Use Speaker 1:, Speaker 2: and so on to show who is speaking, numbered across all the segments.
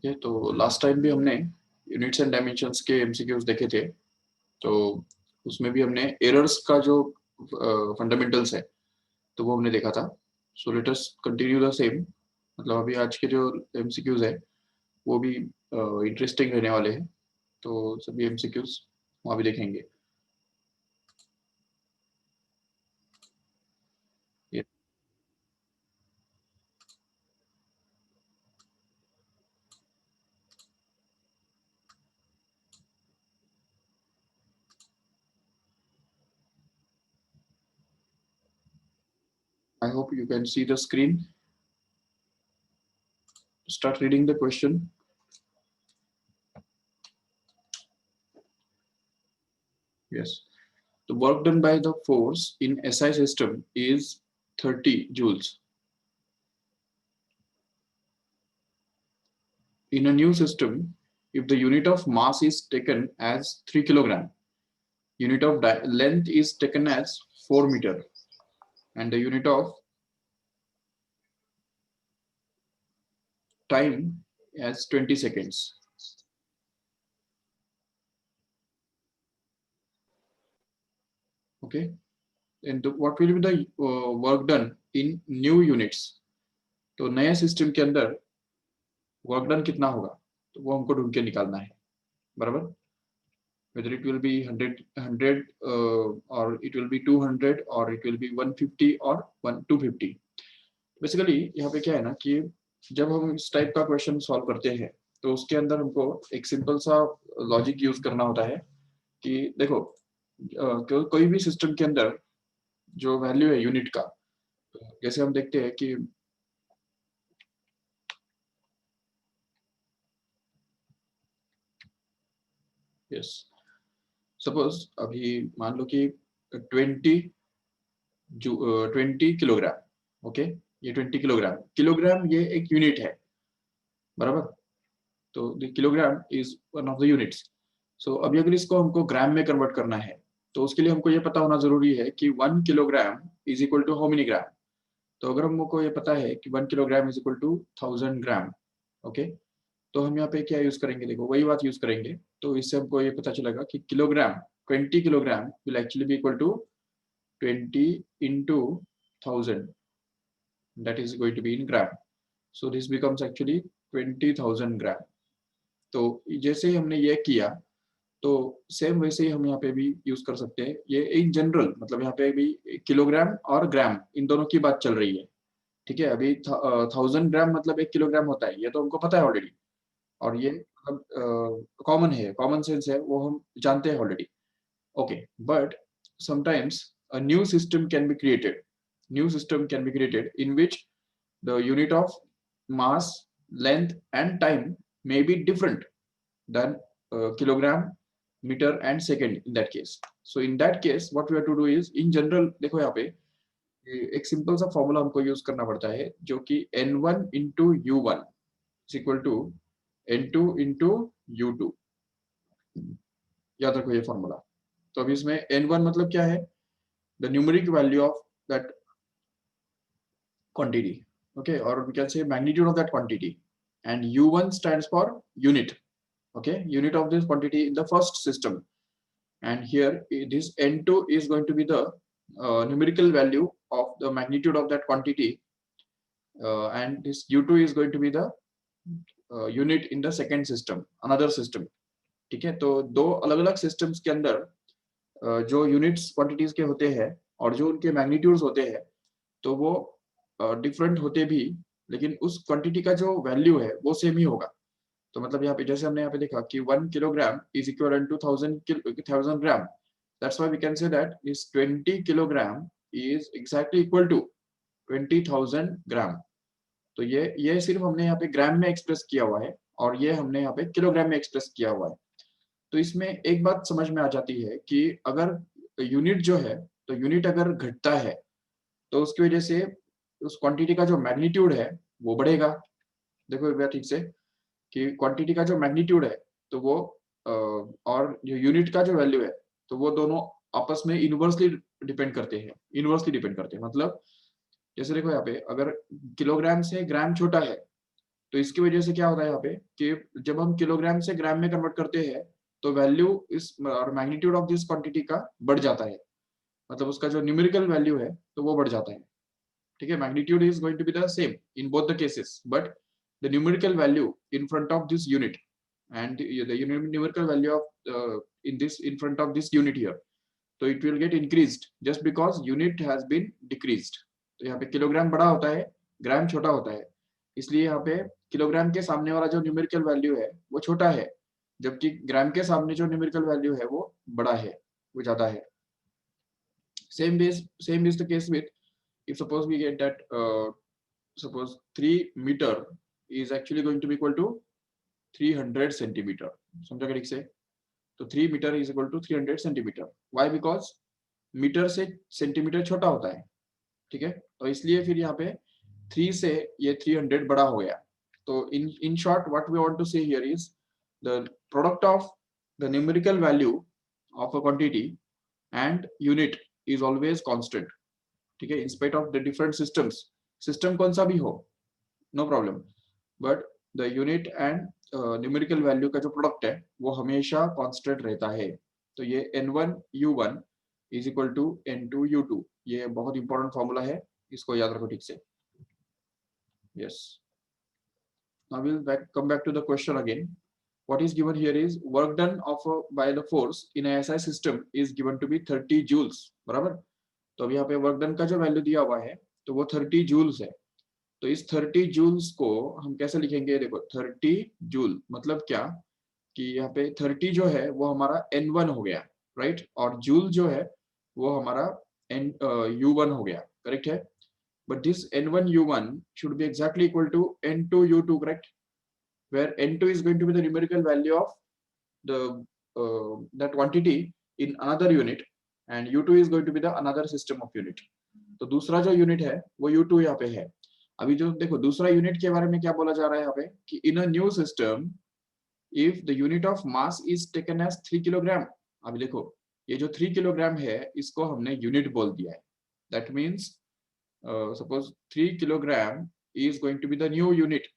Speaker 1: Okay, तो last time भी हमने यूनिट्स एंड डायमेंशंस के एमसीक्यूज देखे थे। तो उसमें भी हमने एरर्स का जो फंडामेंटल्स है तो वो हमने देखा था। सो let us continue the same. मतलब अभी आज के जो एमसीक्यूज है वो भी इंटरेस्टिंग रहने वाले हैं। तो सभी एमसीक्यूज वहाँ भी देखेंगे। I hope you can see the screen. Start reading the question. Yes. The work done by the force in SI system is 30 joules. In a new system, if the unit of mass is taken as 3 kilogram, unit of length is taken as 4 meter, and the unit of time as 20 seconds. Okay, and what will be the work done in new units? तो नए system के अंदर work done कितना होगा तो वो हमको ढूंढ के निकालना है, बराबर। whether it will be 100 or it will be 200 or it will be 150 or 250। Basically यहाँ पे क्या है ना कि जब हम इस टाइप का क्वेश्चन सॉल्व करते हैं तो उसके अंदर हमको एक सिंपल सा लॉजिक यूज करना होता है कि देखो कोई भी सिस्टम के अंदर जो वैल्यू है यूनिट का, जैसे हम देखते हैं कि यस सपोज अभी मान लो कि 20 किलोग्राम। ओके, ये 20 किलोग्राम, किलोग्राम ये एक यूनिट है, बराबर। तो the kilogram is one of the units. So अभी अगर इसको हमको ग्राम में कन्वर्ट करना है तो उसके लिए हमको ये पता होना जरूरी है कि 1 kilogram is equal to how many gram. तो अगर हमको ये पता है कि 1 kilogram is equal to 1000 gram, okay, तो हम यहाँ पे क्या यूज करेंगे, देखो वही बात यूज करेंगे। तो इससे हमको ये पता चलेगा कि kilogram 20 kilogram will actually be equal to 20 into 1000, that is going to be in gram. So this becomes actually 20,000 gram. तो जैसे ही हमने ये किया तो सेम वैसे ही हम यहाँ पे भी यूज कर सकते हैं। ये इन जनरल मतलब यहाँ पे भी किलोग्राम और ग्राम इन दोनों की बात चल रही है, ठीक है। अभी 1000 ग्राम मतलब 1 किलोग्राम होता है, ये तो हमको पता है ऑलरेडी। और ये मतलब कॉमन है, कॉमन सेंस है, वो हम जानते हैं already. Okay, but sometimes a new system can be created, new system can be created in which the unit of mass, length and time may be different than kilogram, meter and second in that case. So in that case what we have to do is in general, देखो यहाँ पे एक simple सा formula हमको use करना पड़ता है जो कि n1 into u1 is equal to n2 into u2। याद रखो ये फॉर्मूला। तो अभी इसमें n1 मतलब क्या है, the numeric value of that quantity, okay, or we can say magnitude of that quantity, and u1 stands for unit, okay, unit of this quantity in the first system, and here this n2 is going to be the numerical value of the magnitude of that quantity, and this u2 is going to be the unit in the second system, another system। ठीक है, तो दो अलग अलग systems के अंदर जो units quantities के होते हैं और जो उनके मैग्नीट्यूड्स होते हैं तो वो डिफरेंट होते भी, लेकिन उस क्वांटिटी का जो वैल्यू है वो सेम ही होगा। तो मतलब यहाँ पे जैसे हमने यहाँ पे देखा कि 1 kilogram is equal to 1000 gram, that's why we can say that this 20 kilogram is exactly equal to 20,000 gram. तो ये सिर्फ हमने यहाँ पे ग्राम में एक्सप्रेस किया हुआ है और ये हमने यहाँ पे किलोग्राम में एक्सप्रेस किया हुआ है। तो इसमें एक बात समझ में आ जाती है कि अगर यूनिट जो है, तो यूनिट अगर घटता है तो उसकी वजह से उस क्वांटिटी का जो मैग्नीट्यूड है वो बढ़ेगा। देखो एक बार ठीक से कि क्वांटिटी का जो मैग्नीट्यूड है तो वो और जो यूनिट का जो वैल्यू है तो वो दोनों आपस में इनवर्सली डिपेंड करते हैं, इनवर्सली डिपेंड करते हैं। मतलब जैसे देखो यहाँ पे अगर किलोग्राम से ग्राम छोटा है तो इसकी वजह से क्या होता है यहाँ पे कि जब हम किलोग्राम से ग्राम में कन्वर्ट करते हैं तो वैल्यू इस और मैग्नीट्यूड ऑफ दिस क्वांटिटी का बढ़ जाता है, मतलब उसका जो न्यूमेरिकल वैल्यू है तो वो बढ़ जाता है। ठीक है, magnitude is going to be the same in both the cases, but the numerical value in front of this unit and the numerical value of in this in front of this unit here, so it will get increased just because unit has been decreased। तो यहाँ पे kilogram बड़ा होता है, ग्राम छोटा होता है, इसलिए यहाँ पे किलोग्राम के सामने वाला जो न्यूमेरिकल वैल्यू है वो छोटा है, जबकि ग्राम के सामने जो न्यूमेरिकल वैल्यू है वो बड़ा है, वो ज्यादा है। same is the case with if suppose we get that suppose 3 meter is actually going to be equal to 300 centimetre, समझा ठीक से? तो 3 metre is equal to 300 centimetre. Why? Because metre से सेंटीमीटर छोटा होता है, ठीक है, तो इसलिए फिर यहाँ पे 3 से ये 300 बड़ा हो गया। तो in short what we want to say here is the product of the numerical value of a quantity and unit is always constant. ठीक है, in spite of the different systems, system कौन सा भी हो no problem, but the unit and numerical value का जो product है वो हमेशा कांस्टेंट रहता है। तो ये n1 u1 is equal to n2 u2, ये बहुत इंपॉर्टेंट फॉर्मूला है, इसको याद रखो ठीक से। Yes, now will come back to the question again. what is given here is work done of by the force in a SI system is given to be 30 joules, बराबर। तो अब यहाँ पे वर्क डन का जो value दिया हुआ है तो वो 30 जूल्स है। तो इस 30 जूल्स को हम कैसे लिखेंगे? देखो 30 जूल मतलब क्या कि यहाँ पे 30 जो है वो हमारा n1 हो गया, राइट, और जूल जो है वो हमारा u1 हो गया, करेक्ट है। But this n1 u1 should be exactly equal to n2 u2, correct, where n2 is going to be the numerical value of the that quantity in another unit and u2 is going to be the another system of unit। तो दूसरा जो unit है वो u2 यहाँ पे है। अभी जो देखो दूसरा यूनिट के बारे में क्या बोला जा रहा है यहाँ पे कि in a new system if the unit of mass is taken as 3 kilogram. अभी देखो ये जो 3 किलोग्राम है इसको हमने यूनिट बोल दिया है, that means suppose 3 kilogram is going to be the new unit,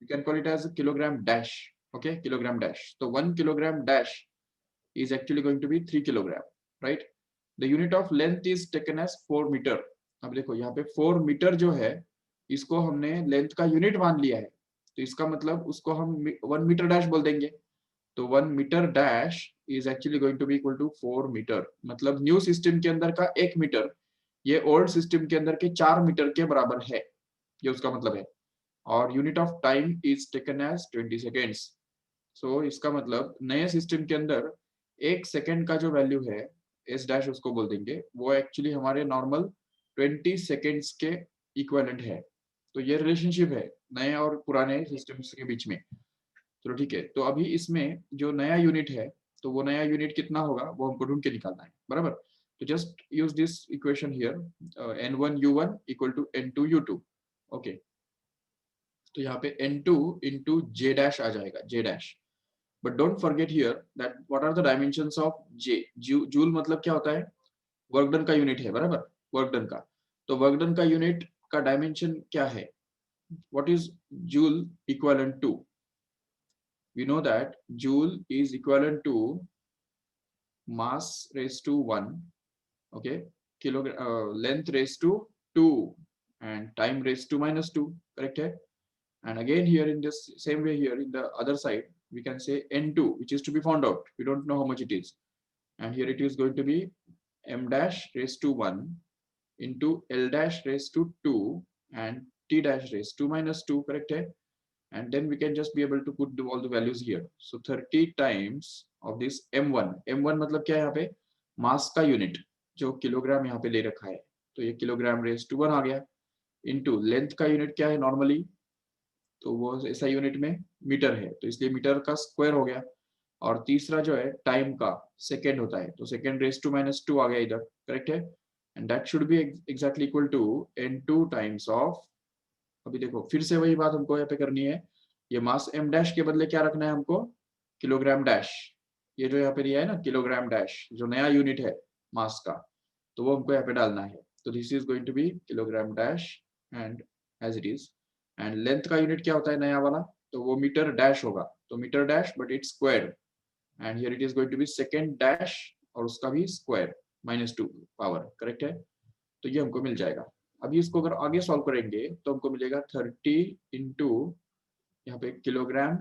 Speaker 1: you can call it as a kilogram dash, okay, kilogram dash। so 1 kilogram dash is actually going to be 3 kilogram, right। the unit of length is taken as 4 meter। अब देखो यहाँ पे 4 metre जो है इसको हमने length का unit मान लिया है, तो इसका मतलब उसको हम 1 मीटर डैश बोल देंगे। तो 1 metre dash is actually going to be equal to 4 metre, मतलब न्यू सिस्टम के अंदर का 1 मीटर ये ओल्ड सिस्टम के अंदर के 4 मीटर के बराबर है, ये उसका मतलब है। और unit of time is taken as 20 seconds. So इसका मतलब नए सिस्टम के अंदर 1 सेकेंड का जो वैल्यू है एस डैश उसको बोल देंगे, वो एक्चुअली हमारे नॉर्मल 20 सेकेंड्स के इक्विवेलेंट है। तो ये रिलेशनशिप है नए और पुराने सिस्टम्स के बीच में। चलो ठीक है, तो अभी इसमें जो नया यूनिट है तो वो नया यूनिट कितना होगा वो हमको ढूंढ के निकालना है, बराबर। तो just use this equation here n1 u1 equal to n2 u2, okay. तो यहाँ पे n2 इंटू j डैश आ जाएगा, j dash. But don't forget here that what are the dimensions of j। Joule मतलब क्या होता है? वर्क डन का यूनिट है, बराबर, वर्क डन का। तो वर्क डन का यूनिट का डायमेंशन क्या है? what is joule equivalent to? We know that joule is equivalent to mass raised to 1, okay, kilogram length raised to 2 and time raised to -2, correct है। and again here in this same way here in the other side we can say n2 which is to be found out, we don't know how much it is, and here it is going to be m dash raised to 1 into l dash raised to 2 and t dash raised to -2, correct है। and then we can just be able to put all the values here। so 30 times of this m1, m1 मतलब क्या है यहाँ पे? मास का unit जो kilogram यहाँ पे ले रखा है, तो ये किलोग्राम रेज टू 1 आ गया, इनटू लेंथ का यूनिट क्या है नॉर्मली, तो वो ऐसा यूनिट में मीटर है, तो इसलिए मीटर का स्क्वायर हो गया। और तीसरा जो है टाइम का सेकेंड होता है, तो सेकेंड रेज टू -2 आ गया इधर, करेक्ट है। And that should be exactly equal to n2 times of, अभी देखो फिर से वही बात हमको यहाँ पे करनी है, ये मास m डैश के बदले क्या रखना है हमको? Kilogram dash. ये जो यहाँ पे दिया है ना किलोग्राम डैश, जो नया यूनिट है मास का, तो वो हमको यहाँ पे डालना है। तो this is going to be kilogram dash and as it is and length का यूनिट क्या होता है नया वाला, तो वो मीटर डैश होगा, तो metre dash but it's square, and here it is going to be second dash और उसका भी स्क्वायर -2 पावर, करेक्ट है। तो ये हमको मिल जाएगा। अभी इसको अगर आगे सॉल्व करेंगे तो हमको मिलेगा 30 इंटू यहाँ पे kilogram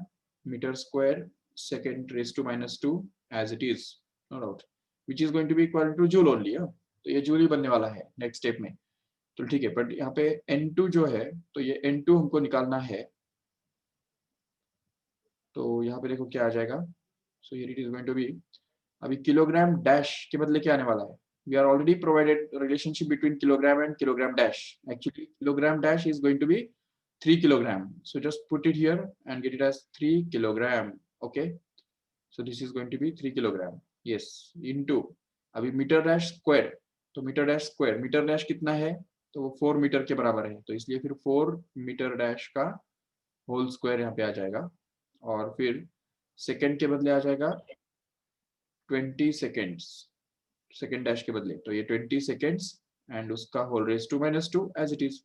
Speaker 1: metre square second raise to -2 as it is, no doubt, which is going to be equal to joule only. तो ये जूल ही बनने वाला है नेक्स्ट स्टेप में। तो ठीक है, बट यहाँ पे N2 जो है, तो ये N2 हमको निकालना है। तो यहाँ पे देखो क्या आ जाएगा, so here it is going to be, अभी किलोग्राम डैश के बदले क्या आने वाला है, we are already provided relationship between kilogram and kilogram dash. Actually kilogram dash is going to be 3 kilogram, so just put it here and get it as 3 kilogram. Okay, so this is going to be 3 kilogram, yes, into अभी metre dash square, तो metre dash square, metre dash कितना है, तो वो 4 metre के बराबर है, तो इसलिए फिर 4 मीटर डैश का होल स्क्वायर यहाँ पे आ जाएगा, और फिर सेकेंड के बदले आ जाएगा 20 सेकेंड्स, सेकेंड डैश के बदले, तो ये 20 सेकेंड्स एंड उसका whole raise to -2 as it is,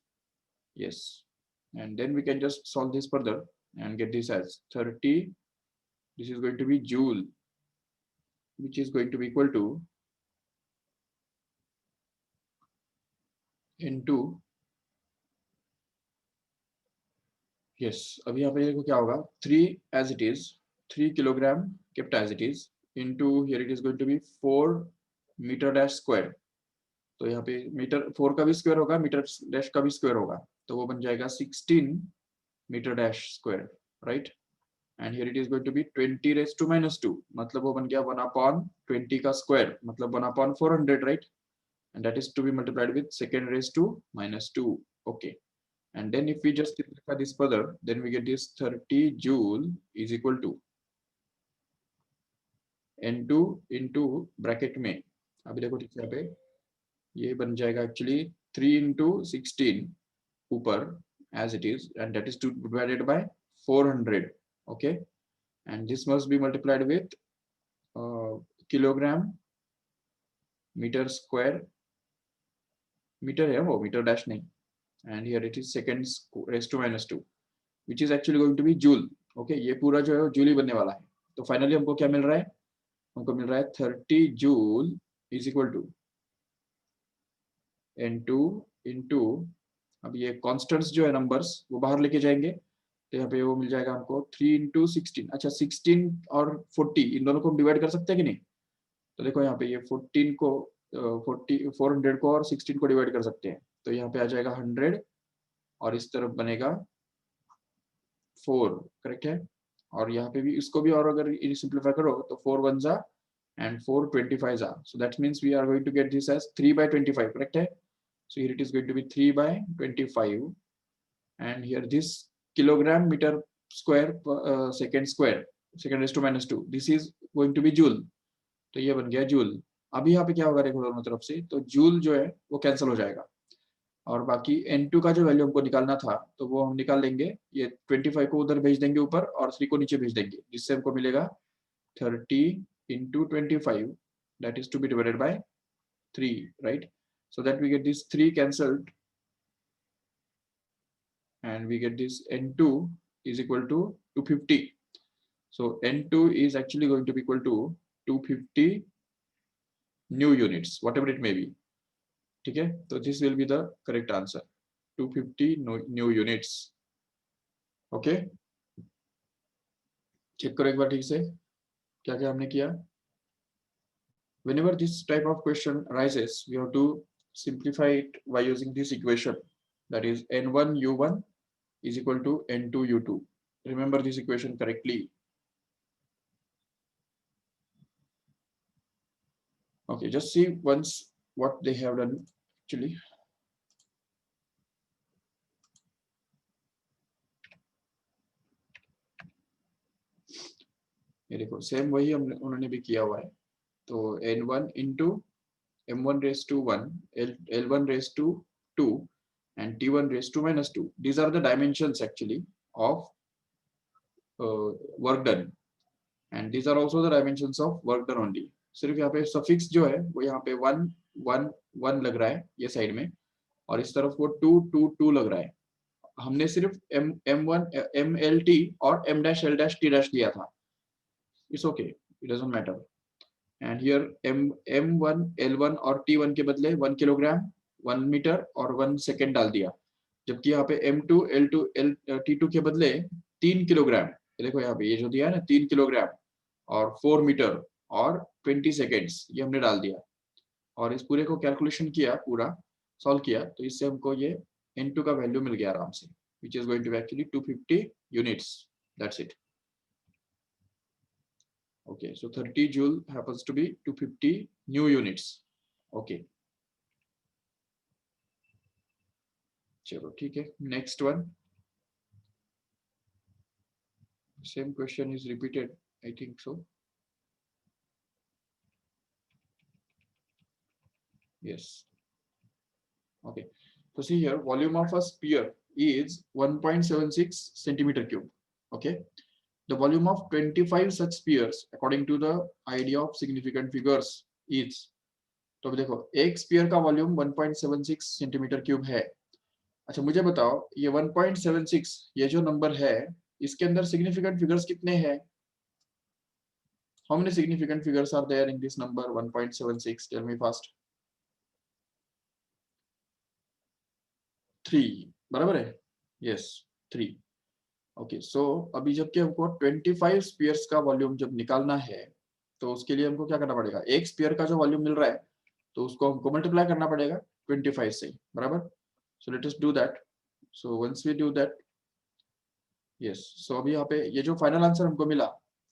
Speaker 1: yes, and then we can just solve this further and get this as 30, this is going to be joule, which is going to be equal to into, yes, अभी यहाँ पे देखो क्या होगा, 3 as it is, 3 kilogram kept as it is into here it is going to be 4 meter dash square, तो यहाँ पे metre 4 का भी स्क्वायर होगा, मीटर डैश का भी स्क्वायर होगा, तो वो बन जाएगा 16 metre dash square, right. And here it is going to be 20 raise to -2, मतलब वो बन गया 1/20 का स्क्वायर, मतलब 1/400, right, and that is to be multiplied with second raise to -2। Okay, and then if we just simplify this further, then we get this 30 joule is equal to N2 into bracket में, अभी देखो ठीक है, यहाँ पे ये बन जाएगा एक्चुअली 3 into 16 ऊपर as it is, and that is divided by 400, okay, and this must be multiplied with kilogram meter square, metre है वो, मीटर डैश नहीं, and here it is seconds raised to -2, which is actually going to be joule. okay, ये पूरा जो है वो joule ही बनने वाला है। तो फाइनली हमको क्या मिल रहा है, हमको मिल रहा है 30 joule is equal to N2 into, अब ये कॉन्स्टेंट्स जो है नंबर्स वो बाहर लेके जाएंगे, तो यहाँ पे वो मिल जाएगा हमको 3 इंटू 16, अच्छा 16 और 40 इन दोनों को हम डिवाइड कर सकते हैं कि नहीं, तो देखो यहाँ पे ये 14 को 400 को और 16 को डिवाइड कर सकते हैं, तो यहाँ पे आ जाएगा 100 और इस तरफ बनेगा 4, करेक्ट है, और यहाँ पे भी इसको भी और अगर सिंप्लीफाई करो तो 4 1 जा and 4 25 जा, so that means we are going to get this as 3/25, correct है, so here it is going to be 3/25, and here this kilogram meter square second square second raised to -2, this is going to be joule, तो ये बन गया joule. अभी यहाँ पे क्या होगा देखो दोनों तरफ से, तो जूल जो है वो कैंसिल हो जाएगा, और बाकी N2 का जो वैल्यू हमको निकालना था तो वो हम निकाल लेंगे, ये 25 को उधर भेज देंगे ऊपर और 3 को नीचे भेज देंगे, जिससे हमको मिलेगा 30 into 25, that is to be divided by 3, right, so that we get this 3 cancelled and we get this N2 is equal to 250, so N2 is actually going to be equal to 250 new units, whatever it may be, ठीक है, तो this will be the correct answer, 250 new units. Okay, check करो एक बार ठीक से क्या क्या हमने किया। whenever this type of question arises, we have to simplify it by using this equation, that is n1 u1 is equal to n2 u2, remember this equation correctly। okay, just see once what they have done actually। ये देखो same वही हमने उन्होंने भी किया हुआ है, तो n1 into m1 raised to 1, l1 raised to 2 and t1 raised to -2, these are the dimensions actually of work done, and these are also the dimensions of work done only। सिर्फ यहाँ पे सफिक्स जो है वो यहाँ पे 1 1 1 लग रहा है ये साइड में, और इस तरफ वो 2 2 2 लग रहा है, हमने सिर्फ M1 MLT और M-L-T- दिया था. It's okay, it doesn't matter. And here M1 L1 और T1 के बदले 1 किलोग्राम 1 मीटर और 1 सेकेंड डाल दिया, जबकि यहाँ पे M2 L2 T2 के बदले 3 किलोग्राम, देखो यहाँ पे ये जो दिया है ना 3 किलोग्राम और 4 मीटर और 20 सेकेंड्स, ये हमने डाल दिया और इस पूरे को कैलकुलेशन किया, पूरा सॉल्व किया, तो इससे हमको ये N2 का वैल्यू मिल गया आराम से, which is going to be actually 250 units. That's it. Okay, so 30 joule happens to be 250 new units. Okay. चलो ठीक है, next one. Same question is repeated, I think so. Yes. Okay. So see here, volume of a sphere is 1.76 centimeter cube. Okay. The volume of 25 such spheres according to the idea of significant figures is. तो देखो एक spear का volume 1.76 centimetre cube है. अच्छा मुझे बताओ ये 1.76 ये जो नंबर है इसके अंदर सिग्निफिकेंट फिगर्स कितने हैं? How many significant figures are there in this number 1.76? Tell me fast. 3 बराबर है? Yes, 3. ओके सो अभी जबकि हमको 25 स्पीयर्स का वॉल्यूम जब निकालना है तो उसके लिए हमको क्या करना पड़ेगा, एक स्पीयर का जो वॉल्यूम मिल रहा है तो उसको हमको मल्टीप्लाई करना पड़ेगा 25 से, बराबर. So let us do that. So once we do that, yes, so अभी यहाँ पे ये जो फाइनल आंसर हमको मिला,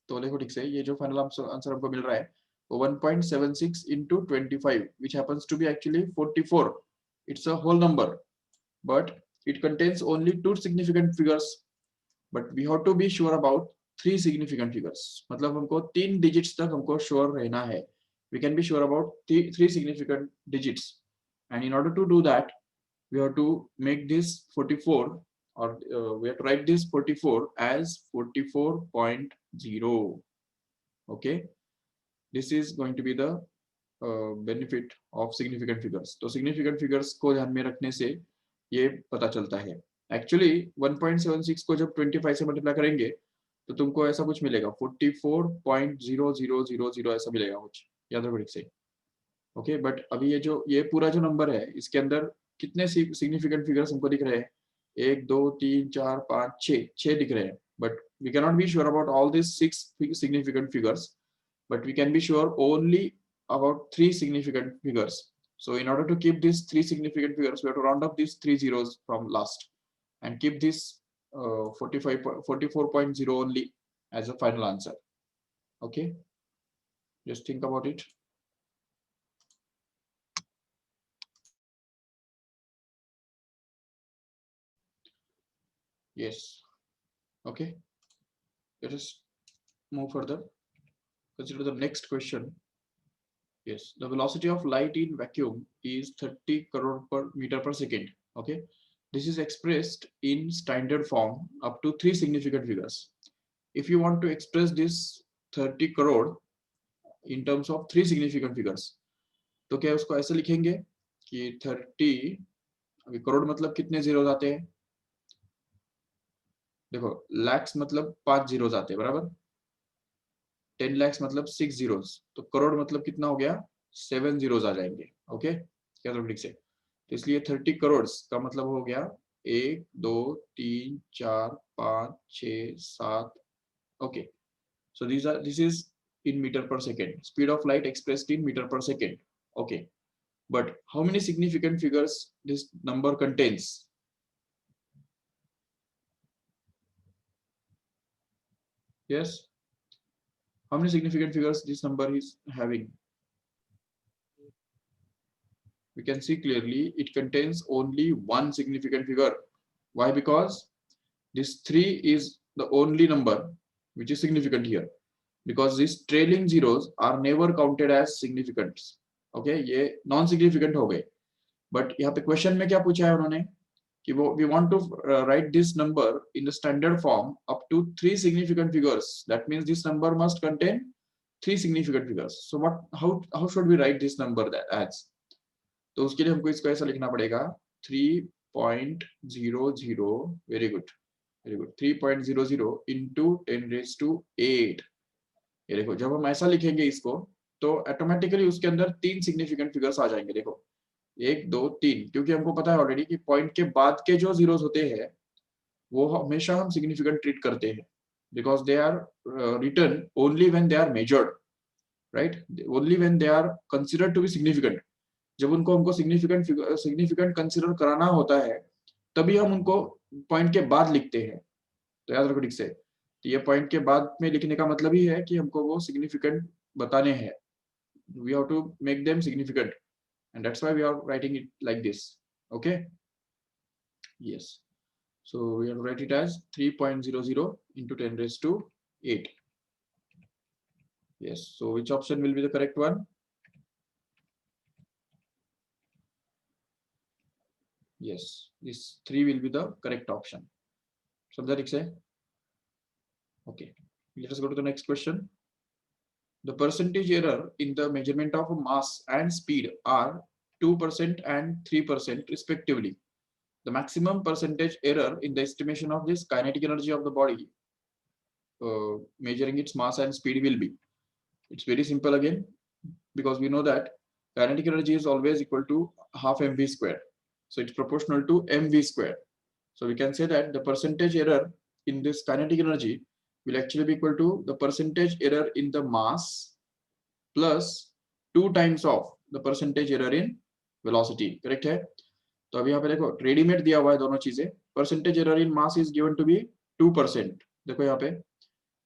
Speaker 1: तो देखो ठीक से ये जो फाइनल आंसर हमको मिल रहा है वो 1.76 into 25 which happens to be actually 44. It's a whole number but it contains only two significant figures. But we have to be sure about 3 significant figures. मतलब हमको 3 digits तक हमको sure रहना है. We can be sure about 3 significant digits. And in order to do that, we have to make this 44 or we have to write this 44 as 44.0. Okay. This is going to be the benefit of significant figures. तो significant figures को ध्यान में रखने से ये पता चलता है. एक्चुअली 1.76 को जब 25 से मल्टीप्लाई करेंगे तो तुमको ऐसा कुछ मिलेगा 44.0000 ऐसा मिलेगा कुछ, याद रखो ठीक से. ओके बट अभी ये पूरा जो नंबर है इसके अंदर कितने सिग्निफिकेंट फिगर्स हमको दिख रहे हैं? 1 2 3 4 5 6 दिख रहे हैं. But we can not be sure about all this 6 significant figures, but we can be sure only about 3 significant figures. So in order to keep these 3 significant figures, we have to round up these 3 zeros from last and keep this 44.0 only as a final answer. Okay, just think about it. Yes. Okay, let us move further. Consider the next question. Yes, the velocity of light in vacuum is 30 crore per meter per second. Okay, this is expressed in standard form up to 3 significant figures. If you want to express this 30 crore in terms of 3 significant figures, तो क्या उसको ऐसे लिखेंगे कि 30, अभी करोड़ मतलब कितने zeros आते हैं? देखो लैक्स मतलब 5 जीरोस आते हैं, बराबर. 10 lakhs मतलब 6 zeros, तो करोड़ मतलब कितना हो गया? 7 zeros आ जाएंगे. ओके, क्या तो ठीक से, तो इसलिए 30 करोड़ का मतलब हो गया 1 2 3 4 5 6 7. Okay, so this is in meter per second, speed of light expressed in meter per second. Okay, but how many significant figures this number contains? Yes, how many significant figures this number is having? We can see clearly it contains only one significant figure. Why? Because this 3 is the only number which is significant here, because these trailing zeros are never counted as significant. Okay, ये non significant हो गए. But यहाँ पे question में क्या पूछा है उन्होंने कि वो we want to write this number in the standard form up to 3 significant figures. That means this number must contain 3 significant figures. So how should we write this number that as? तो उसके लिए हमको इसको ऐसा लिखना पड़ेगा 3 3.00, very good very good, 3.00 into 10⁸8। ये देखो जब हम ऐसा लिखेंगे इसको तो ऑटोमेटिकली उसके अंदर 3 सिग्निफिकेंट फिगर्स आ जाएंगे। देखो 1 2 3, क्योंकि हमको पता है ऑलरेडी कि पॉइंट के बाद के जो जीरोस होते हैं वो हमेशा हम सिग्निफिकेंट ट्रीट करते हैं, because they are written only when they are measured, right, only when they are considered to be significant. जब उनको हमको सिग्निफिकेंट कंसिडर कराना होता है तभी हम उनको पॉइंट के बाद लिखते हैं। तो याद रखो ठीक से, तो ये पॉइंट के बाद में लिखने का मतलब ही है कि हमको वो सिग्निफिकेंट बताने हैं, we have to make them significant, and that's why we are writing it like this. Okay, yes, so we have to write it as 3.00 into 10⁸8. Yes, so which option will be the correct one? Yes, this 3 will be the correct option. So that is okay. Let us go to the next question. The percentage error in the measurement of mass and speed are 2% and 3% respectively. The maximum percentage error in the estimation of this kinetic energy of the body measuring its mass and speed will be. It's very simple again, because we know that kinetic energy is always equal to half mv square, so it's proportional to mv square. So we can say that the percentage error in this kinetic energy will actually be equal to the percentage error in the mass plus 2 times of the percentage error in velocity. Correct है? तो अभी यहाँ पे देखो readymade दिया हुआ है दोनों चीजें। Percentage error in mass is given to be 2%। देखो यहाँ पे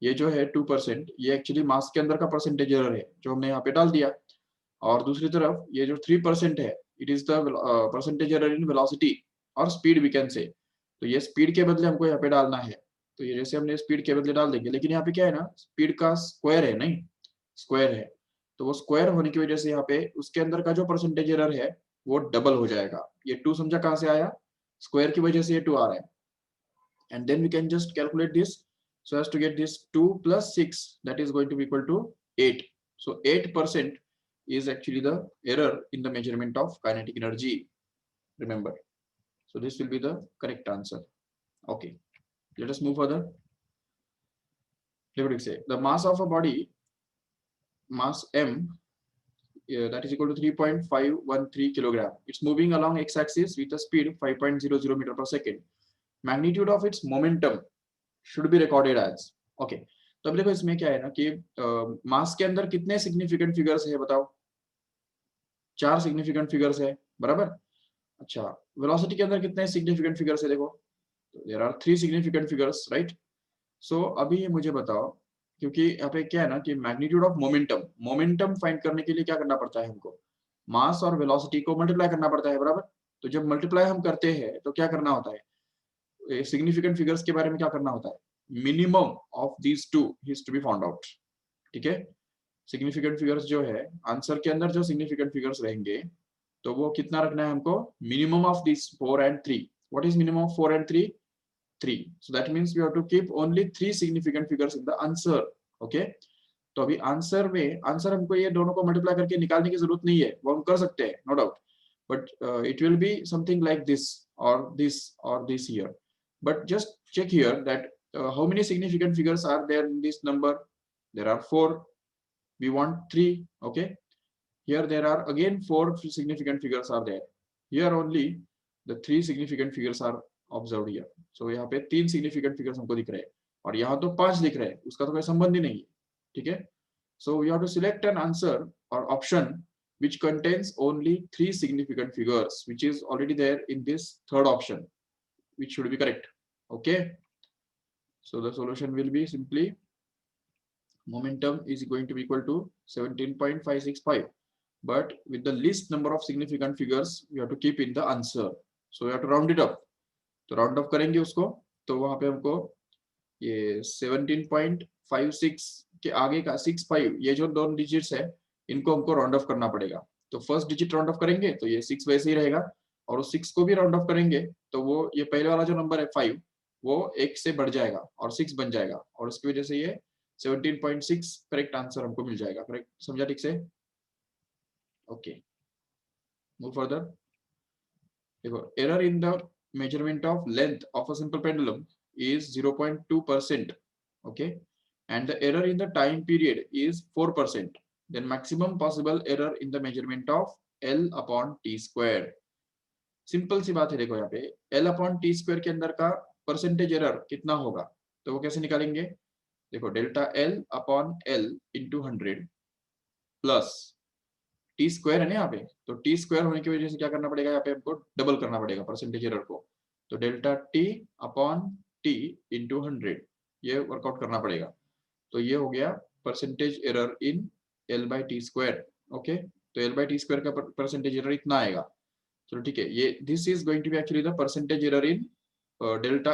Speaker 1: ये जो है 2%, ये एक्चुअली मास के अंदर का परसेंटेज एरर है जो हमने यहाँ पे डाल दिया, और दूसरी तरफ ये जो 3% है it is the percentage error in velocity और स्पीड वी कैन से। तो ये स्पीड के बदले हमको यहाँ पे डालना है, तो ये जैसे हमने स्पीड के बदले डाल देंगे, लेकिन यहाँ पे क्या है ना, स्पीड का स्क्वायर है, नहीं स्क्वायर है, तो वो स्क्वायर होने की वजह से यहाँ पे उसके अंदर का जो परसेंटेज एरर है वो डबल हो जाएगा। ये 2 समझा कहाँ से आया, स्क्वायर की वजह से ये 2 आ रहा है, and then we can just calculate this so as to get this 2 plus 6, that is going to be equal to 8. So 8% is actually the error in the measurement of kinetic energy, remember. So this will be the correct answer. Okay, let us move further. Let me say the mass of a body, mass m, that is equal to 3.513 kilogram. It's moving along x-axis with a speed 5.00 meter per second. Magnitude of its momentum should be recorded as. Okay, तो अब देखो इसमें क्या है ना कि मास के अंदर कितने सिग्निफिकेंट फिगर्स है बताओ, 4 सिग्निफिकेंट फिगर्स है, बराबर। अच्छा, वेलोसिटी के अंदर कितने सिग्निफिकेंट फिगर्स है, देखो there are 3 significant figures, right. So अभी मुझे बताओ, क्योंकि यहाँ पे क्या है ना कि magnitude of momentum, momentum find करने के लिए क्या करना पड़ता है हमको, मास और वेलोसिटी को मल्टीप्लाई करना पड़ता है, बराबर। तो जब मल्टीप्लाई हम करते हैं तो क्या करना होता है, सिग्निफिकेंट फिगर्स के बारे में क्या करना होता है, minimum of these two is to be found out. ठीक है, सिग्निफिकेंट फिगर्स जो है आंसर के अंदर जो सिग्निफिकेंट फिगर्स रहेंगे तो वो कितना रखना है हमको, minimum of this 4 and 3। What is minimum of 4 and 3? 3। so that means we have to keep only 3 significant figures in the answer. okay, तो अभी आंसर में, आंसर हमको ये दोनों को मल्टीप्लाई करके निकालने की जरूरत नहीं है, वो हम कर सकते हैं, no doubt, but it will be something like this और this here, but just check here that how many significant figures are there in this number. There are 4, we want 3. okay, here there are again 4 significant figures are there, here only the 3 significant figures are observed here. So यहाँ पे 3 significant figures हमको दिख रहे हैं और यहाँ तो 5 दिख रहे हैं, उसका तो कोई संबंध ही नहीं है। ठीक है, so we have to select an answer or option which contains only 3 significant figures, which is already there in this third option, which should be correct. Okay, so the solution will be simply momentum is going to be equal to 17.565, but with the least number of significant figures we have to keep in the answer, so we have to round it up. तो round of करेंगे उसको, तो वहां पे हमको ये 17.56 के आगे का 65, ये जो दोनों डिजिट्स है इनको हमको राउंड ऑफ करना पड़ेगा। तो फर्स्ट डिजिट राउंड ऑफ करेंगे तो ये 6 वैसे ही रहेगा, और उस 6 को भी राउंड ऑफ करेंगे तो वो ये पहले वाला जो नंबर है 5 वो 1 से बढ़ जाएगा और 6 बन जाएगा, और उसकी वजह से ये 17.6 करेक्ट आंसर हमको मिल जाएगा। करेक्ट, समझा ठीक से? Okay, move further. देखो error in the measurement of length of a simple pendulum is 0.2%, okay, and the error in the time period is 4%, then maximum possible error in the measurement of L upon T square. Simple सी बात है, देखो यहाँ पे L upon T square के अंदर का percentage error कितना होगा, तो वो कैसे निकालेंगे, देखो delta L upon L into 100 plus T square है ना यहाँ पे, तो टी स्क्वायर होने की वजह से क्या करना पड़ेगा, यहाँ पे हमको डबल करना पड़ेगा परसेंटेज एरर को, तो delta T upon T into 100 ये वर्कआउट करना पड़ेगा, तो ये हो गया percentage error in L by T square, okay, तो L बाई टी स्क्वायर का परसेंटेज एरर इतना आएगा। चलो ठीक है, ये this is going to be actually the percentage error in delta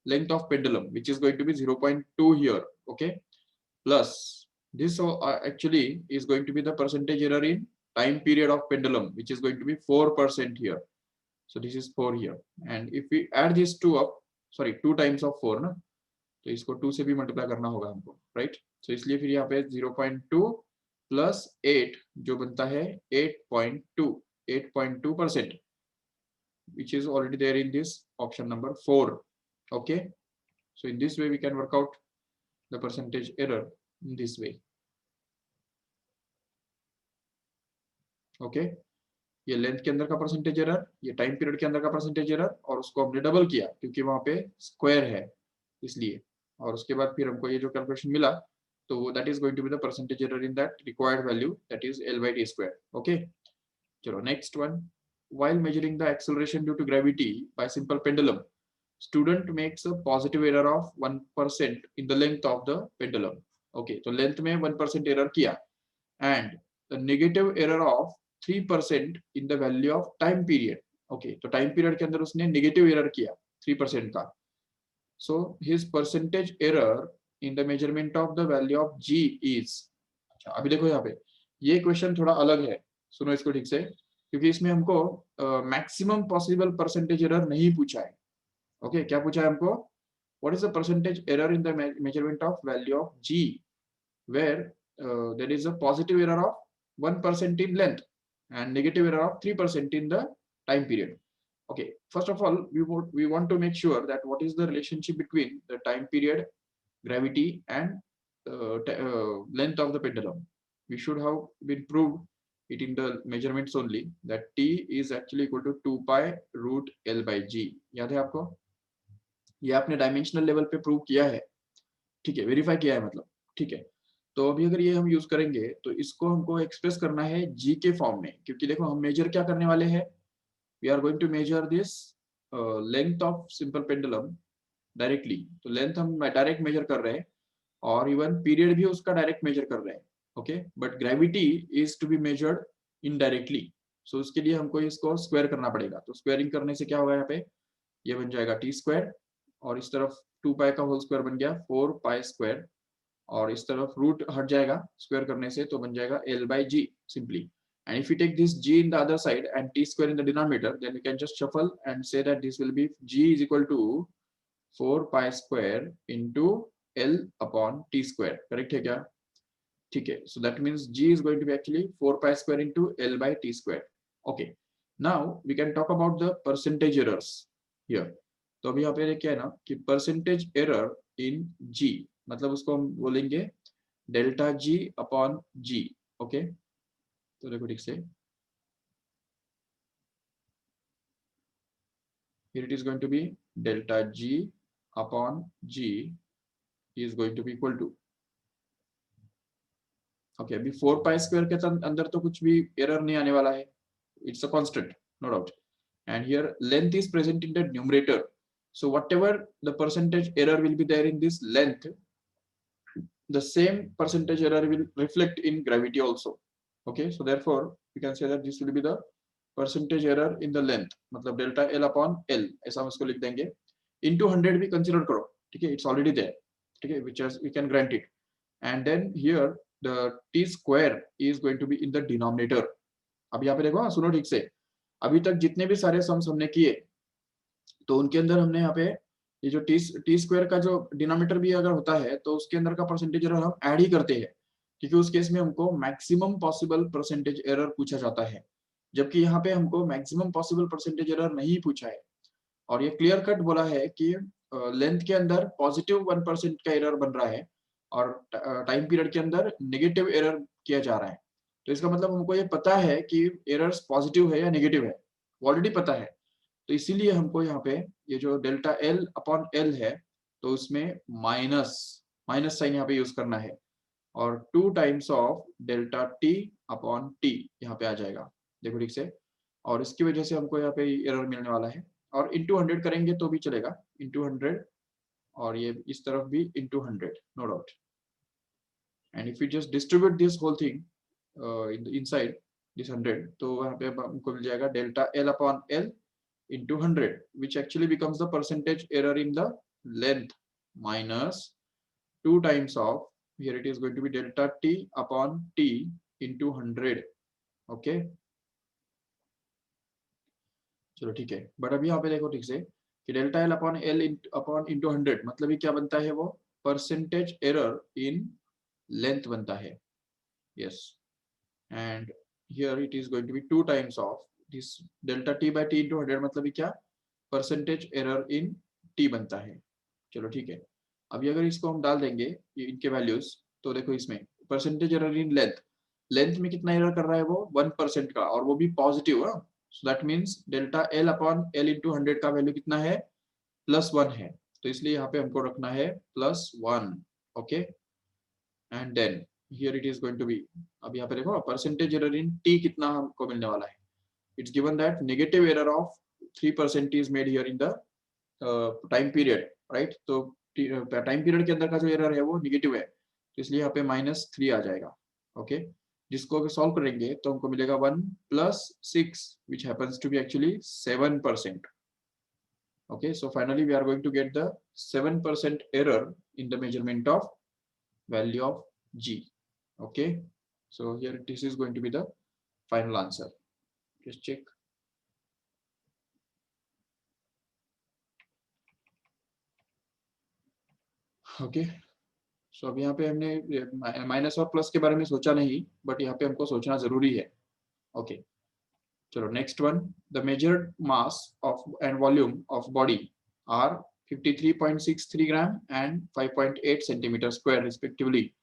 Speaker 1: length of pendulum which is going to be 0.2 here, okay, plus this actually is going to be the percentage error in time period of pendulum which is going to be 4% here, so this is 4 here, and if we add these two up, sorry 2 times of 4 ना, तो इसको 2 से भी multiply करना होगा हमको, right, so इसलिए फिर यहाँ पे 0.2 प्लस 8 जो बनता है 8.2% which is already there in this option number 4, okay, so in this way we can work out the percentage error in this way, okay, ये लेंथ के अंदर का परसेंटेज एरर, ये टाइम पीरियड के अंदर का परसेंटेज एरर, और उसको हमने डबल किया क्योंकि वहां पे स्क्वायर है इसलिए, और उसके बाद फिर हमको ये जो कैलकुलेशन मिला, तो that is going to be the percentage error in that required value, that is L by T square, okay. चलो next one, while measuring the acceleration due to gravity by simple pendulum, student makes a positive error of 1% in the length of the pendulum, okay, तो length में 1% error किया, and the negative error of 3% in the value of time period, okay, तो time period के अंदर उसने negative error किया 3% का, so his percentage error in the measurement of the value of G is, अच्छा अभी देखो यहाँ पे ये क्वेश्चन थोड़ा अलग है, सुनो इसको ठीक से, क्योंकि इसमें हमको मैक्सिमम पॉसिबल परसेंटेज एरर नहीं पूछा है, ओके, क्या पूछा है हमको, what is the percentage error in the measurement of value of G where there is a positive error of 1% in length and negative error of 3% in the time period, okay, first of all we want to make sure that what is the relationship between the time period, gravity and length of the pendulum. We should have been proved it in the measurements only that T is actually equal to 2 pi root L by G, याद है आपको, ये आपने dimensional level पे prove किया है, ठीक है, वेरीफाई किया है मतलब, ठीक है, तो अभी अगर ये हम यूज करेंगे तो इसको हमको एक्सप्रेस करना है जी के फॉर्म में, क्योंकि देखो हम मेजर क्या करने वाले हैं, we are going to measure this length of simple pendulum directly, तो लेंथ हम डायरेक्ट मेजर कर रहे हैं और इवन पीरियड भी उसका डायरेक्ट मेजर कर रहे हैं, okay, but gravity is to be measured indirectly, so उसके लिए हमको इसको स्क्वायर करना पड़ेगा, तो स्क्वायरिंग करने से क्या होगा, यहाँ पे ये बन जाएगा टी स्क्वायर, और इस तरफ 2 पाई का होल स्क्वायर बन गया 4 पाई स्क्वायर, और इस तरफ रूट हट जाएगा स्क्वायर करने से, तो बन जाएगा L by G simply, and if you take this G in the other side and T square in the denominator, then you can just shuffle and say that this will be G is equal to 4 pi square into L upon T square, correct है क्या, ठीक है, so that means G is going to be actually 4 pi square into L by T square, okay, now we can talk about the percentage errors here, तो अभी यहाँ पे क्या है ना कि परसेंटेज एरर इन G, मतलब उसको हम बोलेंगे delta G upon G, okay, तो देखो ठीक से, here it is going to be delta G upon G is going to be equal to, okay, अभी 4 पाई स्क्वायर के अंदर तो कुछ भी एरर नहीं आने वाला है, it's a constant no doubt, and here length is present in the numerator, so whatever the percentage error will be there in this length, the same percentage error will reflect in gravity also, okay, so therefore we can say that this will be the percentage error in the length, मतलब delta L upon L ऐसा हम इसको लिख देंगे, into 100 भी consider करो, ठीक है, it's already there, ठीक है, which is we can grant it, and then here the T square is going to be in the denominator, अब यहाँ पे देखो सुनो ठीक से, अभी तक जितने भी सारे सम्स हमने किए तो उनके अंदर हमने यहाँ पे ये जो टी स्क्वायर का जो डिनोमिनेटर भी अगर होता है तो उसके अंदर का परसेंटेज एरर हम ऐड ही करते हैं, क्योंकि उस केस में हमको मैक्सिमम पॉसिबल परसेंटेज एरर पूछा जाता है, जबकि यहाँ पे हमको मैक्सिमम पॉसिबल परसेंटेज एरर नहीं पूछा है, और ये क्लियर कट बोला है कि लेंथ के अंदर पॉजिटिव 1% का एरर बन रहा है और टाइम पीरियड के अंदर नेगेटिव एरर किया जा रहा है। तो इसका मतलब हमको ये पता है कि एरर्स पॉजिटिव है या नेगेटिव है, ऑलरेडी पता है। तो इसीलिए हमको यहाँ पे ये जो डेल्टा एल अपॉन एल है, तो उसमें माइनस माइनस साइन यहाँ पे यूज करना है और 2 times of delta T upon T यहाँ पे आ जाएगा, देखो ठीक से। और इसकी वजह से हमको यहाँ पे एरर मिलने वाला है और इंटू 100 करेंगे तो भी चलेगा, इंटू 100 और ये इस तरफ भी into 100, no doubt. And if you just distribute this whole thing in inside this 100, तो यहाँ पे हमको मिल जाएगा delta L upon L into 100, which actually becomes the percentage error in the length minus 2 times of, here it is going to be delta t upon t into 100. okay, चलो ठीक है। But अभी यहाँ पे देखो ठीक से कि delta L upon L upon into 100 मतलब ये क्या बनता है, वो परसेंटेज एरर इन लेंथ बनता है। Yes, and here it is going to be 2 times of this delta T by T into 100 मतलब ये क्या, परसेंटेज एरर इन टी बनता है। चलो ठीक है। अभी अगर इसको हम डाल देंगे इनके वैल्यूज, तो देखो इसमें percentage error in length, length में कितना एरर कर रहा है वो 1% का, और वो भी पॉजिटिव है। So that means delta L upon L into 100 का वैल्यू कितना है, +1 है। तो इसलिए यहाँ पे हमको रखना है +1। Okay, and then here it is going to be, अब यहाँ पे देखो परसेंटेज एरर इन टी कितना हमको मिलने वाला है। It's given that negative error of 3% is made here in the time period, right. तो टाइम पीरियड के अंदर का जो एरर है वो नेगेटिव है, तो इसलिए यहाँ पे -3 आ जाएगा। ओके, जिसको अगर सॉल्व करेंगे तो हमको मिलेगा 1 + 6 which happens to be actually 7%. okay, so finally we are going to get the 7% error in the measurement of value of g. okay, so here this is going to be the final answer. Just check. okay, सो अब यहाँ पे हमने minus और plus के बारे में सोचा नहीं, बट यहाँ पे हमको सोचना जरूरी है। ओके, चलो next one, the measured mass of and volume of body are 53.63 gram and 5.8 centimetre square respectively,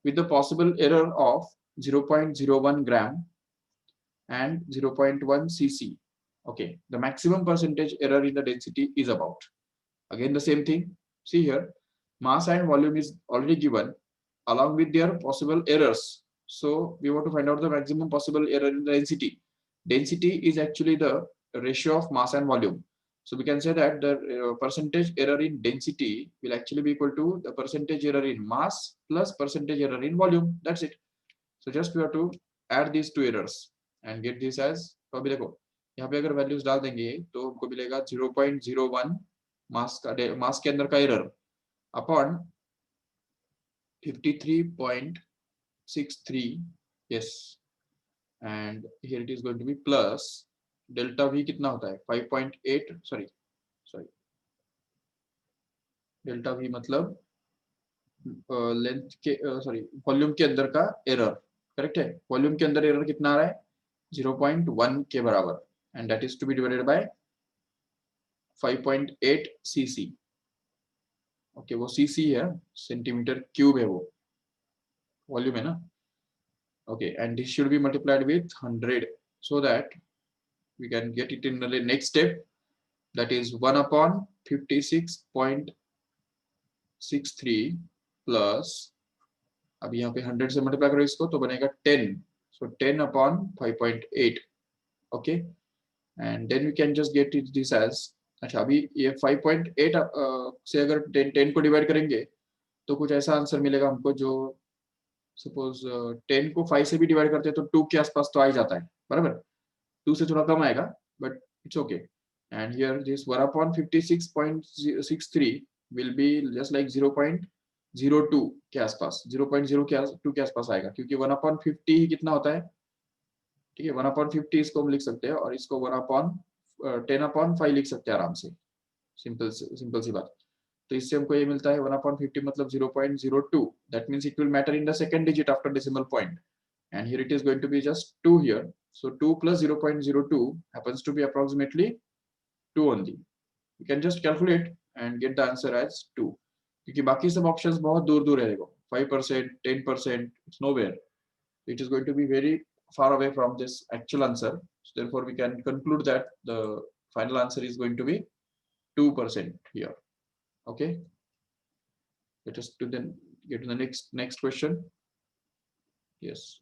Speaker 1: with the possible error of 0.01 gram and 0.1 cc. okay, the maximum percentage error in the density is about, again the same thing. See here, mass and volume is already given along with their possible errors. So we want to find out the maximum possible error in the density. Density is actually the ratio of mass and volume. So we can say that the percentage error in density will actually be equal to the percentage error in mass plus percentage error in volume. That's it. So just we have to add these two errors and get this as, तो अभी देखो यहाँ पे अगर values डाल देंगे तो हमको मिलेगा 0.01 मास के अंदर का error upon 53.63, yes, and here it is going to be plus delta v कितना होता है 5.8, सॉरी डेल्टा v मतलब लेंथ के सॉरी वॉल्यूम के अंदर का एरर, करेक्ट है। वॉल्यूम के अंदर एरर कितना आ रहा है 0.1 के बराबर, and that is to be divided by 5.8 cc। Okay, वो cc है, सेंटीमीटर क्यूब है वो, वॉल्यूम है ना। okay, and this should be multiplied with 100 so that we can get it in the next step, that is 1 upon 56.63 plus, अब यहाँ पे 100 से मल्टीप्लाई करो इसको तो बनेगा 10, so 10 upon 5.8। okay, and then we can just get it this as, अच्छा अभी ये 5.8 से अगर 10 को डिवाइड करेंगे तो कुछ ऐसा आंसर मिलेगा हमको जो सपोज 10 को 5 से भी डिवाइड करते हैं तो 2 के आसपास तो आ ही जाता है, बराबर। 2 से थोड़ा कम आएगा but it's okay. And here this 1 upon 56.63 will be just like 0.02 के आसपास, 0.02 के आसपास आएगा, क्योंकि 1 upon 50 ही कितना होता है, ठीक है। 1 upon 50 इसको हम लिख सकते हैं और इसको 1 upon 10 upon 5 लिख सकते हैं आराम से, सिंपल सी बात। तो इससे हमको ये मिलता है 1 upon 50 मतलब 0.02, that means it will matter in the second digit after decimal point, and here it is going to be just 2 here, so 2 plus 0.02 happens to be approximately 2 only, you can just calculate and get the answer as 2, क्योंकि बाकी सब options बहुत दूर दूर है, देखो 5%, 10%, it's nowhere. It is going to be very far away from this actual answer. So therefore we can conclude that the final answer is going to be 2% here. Okay, let us to then get to the next question. Yes,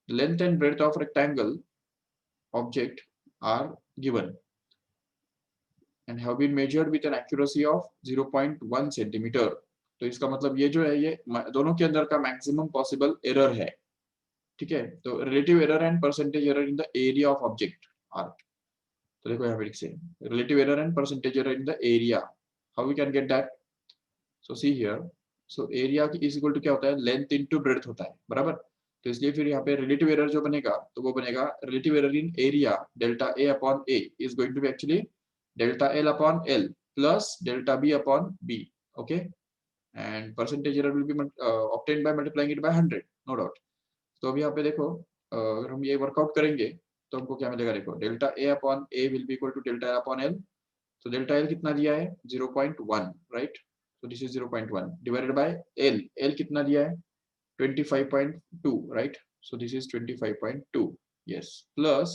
Speaker 1: the length and breadth of rectangle object are given and have been measured with an accuracy of 0.1 centimeter. तो इसका मतलब ये जो है ये दोनों के अंदर का मैक्सिमम पॉसिबल एरर है, ठीक है। तो relative error and percentage error in the area of object are, तो देखो यहाँ पे लिख से relative error and percentage error in the area, how we can get that. So see here, so area is equal to क्या होता है, length into breadth होता है, बराबर। तो इसलिए फिर यहाँ पे रिलेटिव एरर जो बनेगा तो वो बनेगा relative error in area delta A upon A is going to be actually delta L upon L plus delta B upon B, okay, and percentage error will be obtained by multiplying it by 100, no doubt. तो अभी यहाँ पे देखो अगर हम ये workout करेंगे तो हमको क्या मिलेगा, देखो delta A upon A will be equal to delta L upon L. तो डेल्टा L कितना दिया है 0.1, right, so this is 0.1 divided by L, L कितना दिया है 25.2, right, so this is 25.2, yes, plus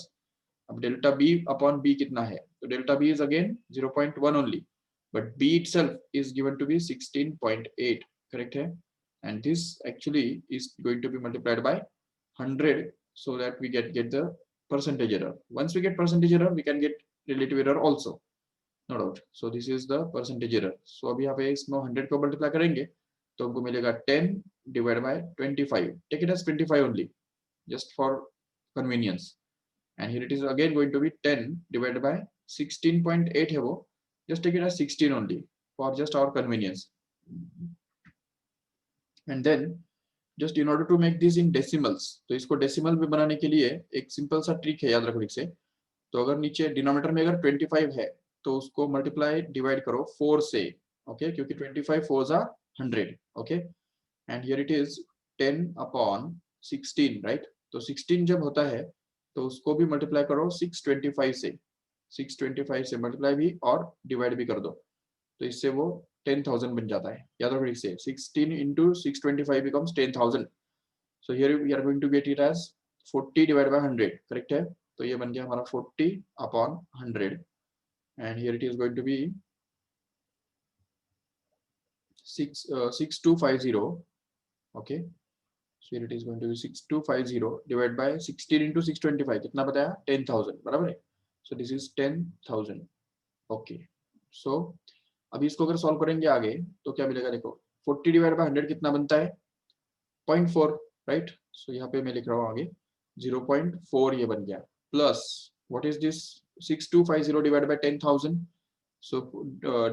Speaker 1: अब डेल्टा बी अपॉन बी कितना है, तो delta B is again 0.1 only, but B itself is given to be 16.8, correct है, and this actually is going to be multiplied by 100 so that we get the percentage error. Once we get percentage error we can get relative error also, no doubt. So this is the percentage error. So अभी यहाँ पे इसमें 100 को multiply करेंगे तो हमको मिलेगा 10 divided by 25, take it as 25 only just for convenience. And here it is again going to be 10 divided by 16.8 है वो, just take it as 16 only for just our convenience. And then just in order to make this in decimals, तो इसको decimal में बनाने के लिए एक simple सा ट्रिक है, याद रखो ठीक से। तो अगर नीचे डिनोमिनेटर में अगर 25 है तो उसको मल्टीप्लाई डिवाइड करो 4 से, ओके, क्योंकि 25 4s are 100, okay, and here it is 10 upon 16, right. तो 16 जब होता है तो उसको भी मल्टीप्लाई करो 625 से, 625 से मल्टीप्लाई भी और डिवाइड भी कर दो, तो इससे वो 10,000 बन जाता है, याद रखो इससे 16 into 625 becomes 10,000. So here we are going to get it as 40 divided by 100, correct है। तो ये बन गया हमारा 40 upon 100 and here it is going to be 6250, okay. So here it is going to be 6250 divided by 16 into 625, कितना बताया 10,000, बराबर है। So this is 10,000, okay. So अभी इसको अगर सॉल्व करेंगे आगे तो क्या मिलेगा, देखो 40 डिवाइड बाय 100 कितना बनता है 0.4, राइट। सो यहाँ पे मैं लिख रहा हूँ आगे 0.4 ये बन गया, plus what is this 6250 divide by 10,000, so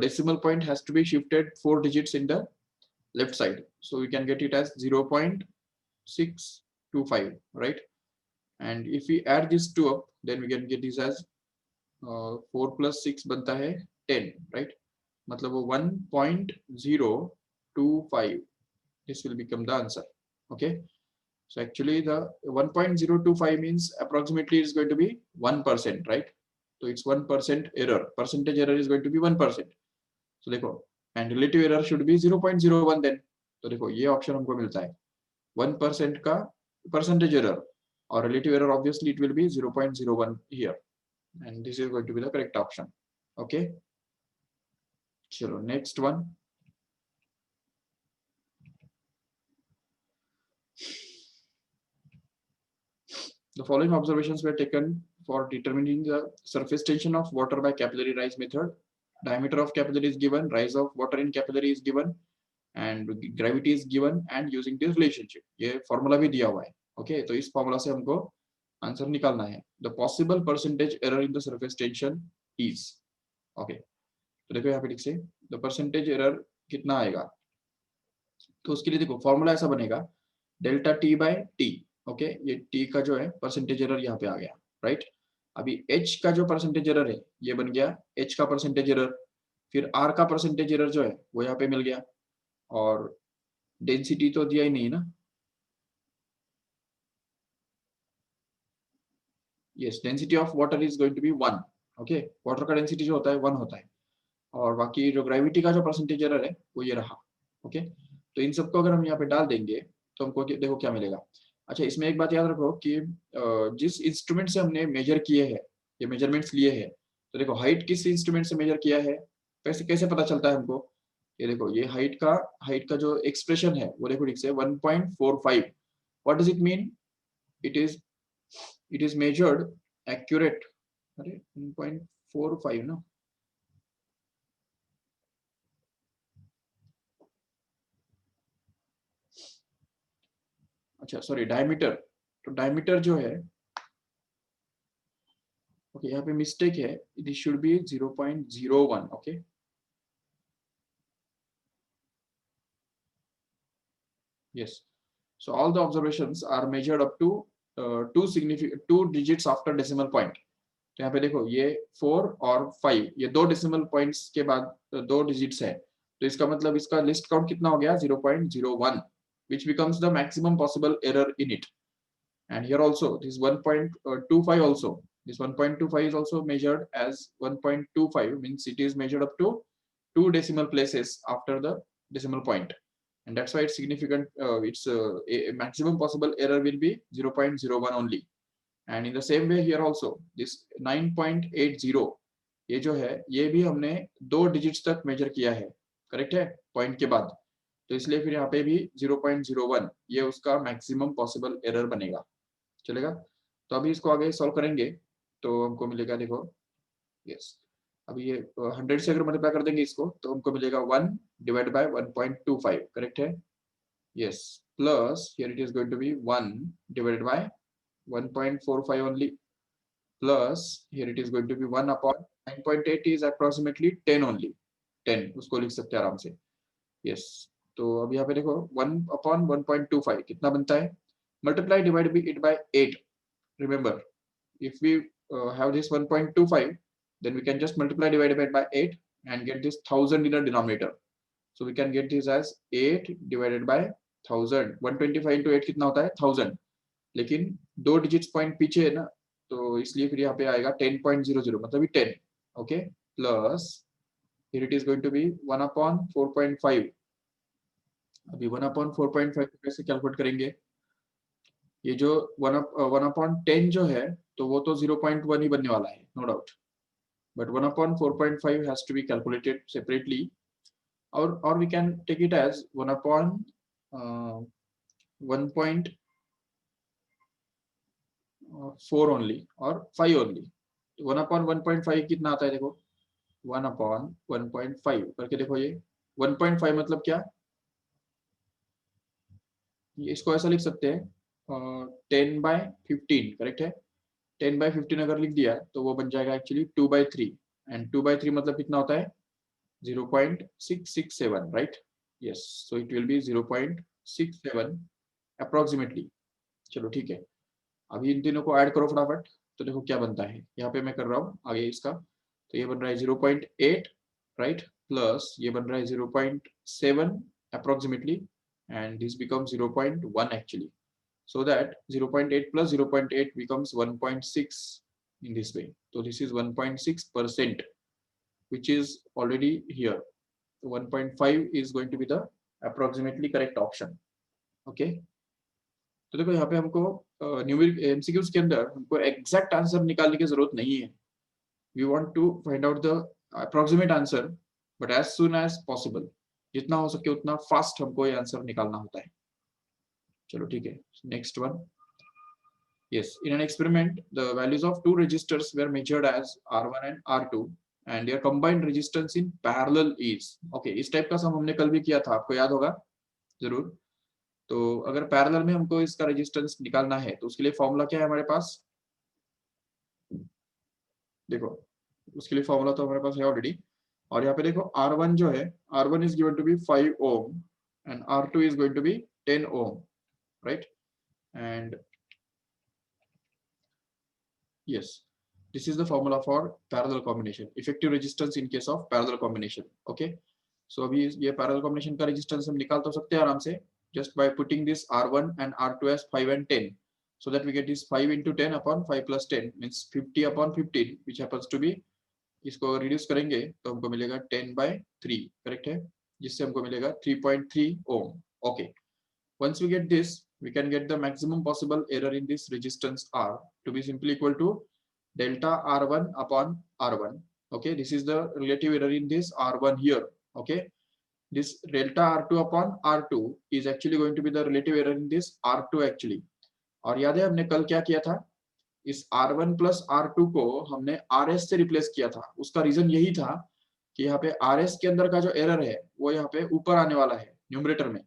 Speaker 1: decimal point has to be shifted 4 digits in the left side, so we can get it as 0.625, right, and if we add these two up then we can get this as 4 plus 6 बनता है 10, right, मतलब वो 1.025, this will become the answer, okay. So actually the 1.025 means approximately is going to be 1%, right, so it's 1% error, percentage error is going to be 1%, so देखो and relative error should be 0.01 then, तो देखो ये option हमको मिलता है 1% का percentage error or relative error, obviously it will be 0.01 here and this is going to be the correct option, okay. Chalo, next one. The following observations were taken for determining the surface tension of water by capillary rise method. Diameter of capillary is given, rise of water in capillary is given, and gravity is given, and using this relationship. ये formula भी दिया हुआ है, okay? तो इस formula से हमको answer निकालना है. The possible percentage error in the surface tension is, okay? तो देखो यहाँ पे लिख से the percentage error कितना आएगा, तो उसके लिए देखो फॉर्मूला ऐसा बनेगा delta T by T, okay, ये टी का जो है परसेंटेज एरर यहाँ पे आ गया, राइट। अभी एच का जो परसेंटेज एरर है ये बन गया एच का परसेंटेज एरर, फिर आर का परसेंटेज एरर जो है वो यहाँ पे मिल गया, और डेंसिटी तो दिया ही नहीं ना, yes, density of water is going to be 1, okay, water का डेंसिटी जो होता है 1 होता है, और बाकी जो ग्रेविटी का जो परसेंटेज एरर है वो ये रहा। ओके, तो इन सबको अगर हम यहाँ पे डाल देंगे तो हमको देखो क्या मिलेगा। अच्छा, इसमें एक बात याद रखो कि जिस इंस्ट्रूमेंट से हमने मेजर किए हैं, ये मेजरमेंट्स लिए हैं, तो देखो हाइट किस इंस्ट्रूमेंट से मेजर किया है, कैसे कैसे पता चलता है हमको। ये देखो, ये हाइट का जो एक्सप्रेशन है वो देखो ठीक से 1.45। What does it mean? It is it is measured accurate. अरे 1.45 ना, अच्छा सॉरी, डायमीटर। तो डायमीटर जो है, ओके यहाँ पे मिस्टेक है, it should be 0.01। Okay, yes, so all the observations are measured up to two digits after decimal point। तो यहाँ पे देखो ये 4 और 5, ये दो डेसिमल पॉइंट्स के बाद दो डिजिट्स है, तो इसका मतलब इसका लिस्ट काउंट कितना हो गया? 0.01, which becomes the maximum possible error in it। And here also this 1.25 also, this 1.25 is also measured as 1.25, means it is measured up to two decimal places after the decimal point, and that's why it's significant. It's a maximum possible error will be 0.01 only। and in the same way here also this 9.80, ये जो है ये भी हमने दो digits तक major किया है, करेक्ट है, पॉइंट के बाद, तो इसलिए फिर यहाँ पे भी 0.01 ये उसका मैक्सिमम पॉसिबल एरर बनेगा। चलेगा, तो अभी इसको आगे सॉल्व करेंगे तो हमको मिलेगा, देखो यस, अभी ये 100 से अगर मल्टीप्लाई कर देंगे इसको तो हमको मिलेगा 1 डिवाइड बाय 1.25, करेक्ट है, yes, plus here it is going to be 1 divided by 1.45 only, plus here it is going to be 1 upon 9.8 is approximately 10 only, 10 उसको लिख सकते हैं आराम से, yes। तो अब यहाँ पे देखो 1 upon 1.25 कितना बनता है, multiply divide it by 8। remember, if we have this 1.25, then we can just multiply divided by 8 and get this 1000 in the denominator, so we can get this as 8 divided by 1000। 125 into 8 कितना होता है? 1000, लेकिन दो digits point पीछे है ना, तो इसलिए फिर यहाँ पे आएगा 10.00, मतलब 10। ओके, प्लस फिर it is going to be 1 upon 4.5। अभी 1 अपॉन 4.5 कैसे कैलकुलेट करेंगे? ये जो 1 अपॉन 10 जो है तो वो तो 0.1 ही बनने वाला है, no doubt, but 1 upon 4.5 has to be calculated separately, or we can take it as 1 upon 1.4 only or 5 only। 1 upon 1.5 कितना आता है? देखो 1 upon 1.5 करके देखो, ये 1.5 मतलब क्या, ये इसको ऐसा लिख सकते हैं 10/15, करेक्ट है, 10/15 अगर लिख दिया तो वो बन जाएगा एक्चुअली 2/3, एंड 2/3 मतलब कितना होता है? 0.667, right, yes, so it will B 0.67 approximately. चलो ठीक है, अभी इन तीनों को ऐड करो फटाफट, तो देखो क्या बनता है, यहाँ पे मैं कर रहा हूँ आगे इसका, तो ये बन रहा है 0.8, राइट, प्लस ये बन रहा है 0.7 approximately, and this becomes 0.1 actually, so that 0.8 plus 0.8 becomes 1.6 in this way, so this is 1.6%, which is already here, so 1.5 is going to be the approximately correct option। okay, तो देखो यहाँ पे हमको numeric MCQs के अंदर हमको exact answer निकालने की जरूरत नहीं है, we want to find out the approximate answer, but as soon as possible, जितना हो सके उतना फास्ट हमको ये आंसर निकालना होता है। चलो ठीक है, next one, yes, in an experiment the values of two resistors were measured as R1 and R2 and their combined resistance in parallel is, okay, इस टाइप का सम हमने कल भी किया था, आपको याद होगा जरूर। तो अगर पैरेलल में हमको इसका रेजिस्टेंस निकालना है तो उसके लिए फॉर्मूला क्या है हमारे पास, देखो उसके लिए फॉर्मूला तो हमारे पास है ऑलरेडी, और यहाँ पे देखो R1 जो है, R1 is given to be 5 ohm and R2 is going to be 10 ohm, right, and yes, this is the formula for parallel combination, effective resistance in case of parallel combination। okay, so अभी ये parallel combination का resistance हम निकाल तो सकते हैं आराम से, just by putting this R1 and R2 as 5 and 10, so that we get this 5 into 10 upon 5 plus 10 means 50 upon 15, which happens to be इसको रिड्यूस करेंगे तो हमको मिलेगा 10/3, करेक्ट है, जिससे हमको मिलेगा 3.3 ohm. Okay, once we get this, we can get the maximum possible error in this resistance R to be simply equal to delta R1 upon R1. Okay, this is the relative error in this R1 here. Okay, this delta R2 upon R2 is actually going to be the relative error in this R2 actually. और याद है हमने कल क्या किया था, इस R1 plus R2 को हमने RS से रिप्लेस किया था। उसका रीजन यही था कि यहाँ पे RS के अंदर का जो एरर है वो यहाँ पे ऊपर आने वाला है न्यूमरेटर में,